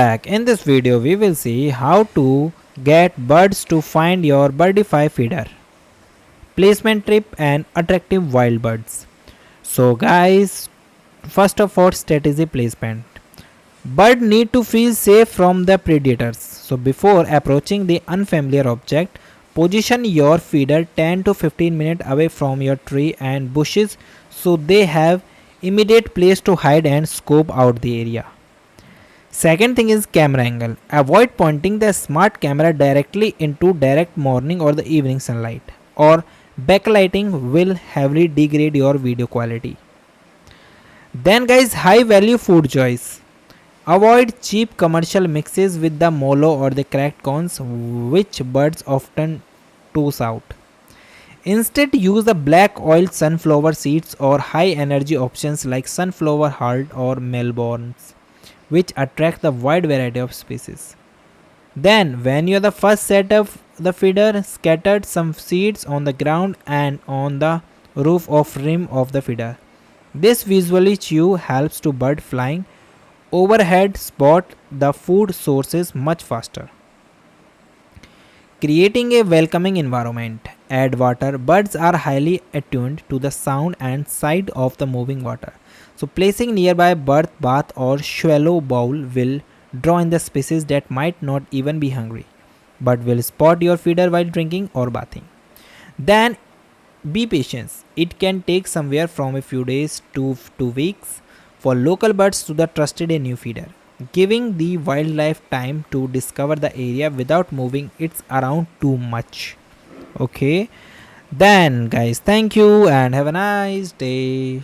Back in this video we will see how to get birds to find your Birdfy feeder, placement trip and attractive wild birds. So guys, first of all, strategy placement. Bird need to feel safe from the predators. So before approaching the unfamiliar object, position your feeder 10 to 15 minutes away from your tree and bushes so they have immediate place to hide and scope out the area. Second thing is camera angle. Avoid pointing the smart camera directly into direct morning or the evening sunlight, or backlighting will heavily degrade your video quality. Then guys, high value food choice. Avoid cheap commercial mixes with the molo or the cracked corns which birds often toss out. Instead use the black oil sunflower seeds or high energy options like sunflower heart or melbournes, which attract the wide variety of species. Then, when you are the first set of the feeder, scattered some seeds on the ground and on the roof of rim of the feeder. This visually cue helps to bird flying overhead spot the food sources much faster. Creating a welcoming environment. Add water. Birds are highly attuned to the sound and sight of the moving water. So placing nearby bird bath or shallow bowl will draw in the species that might not even be hungry, but will spot your feeder while drinking or bathing. Then be patient. It can take somewhere from a few days to 2 weeks for local birds to the trusted a new feeder. Giving the wildlife time to discover the area without moving it's around too much. Okay. Then guys, thank you and have a nice day.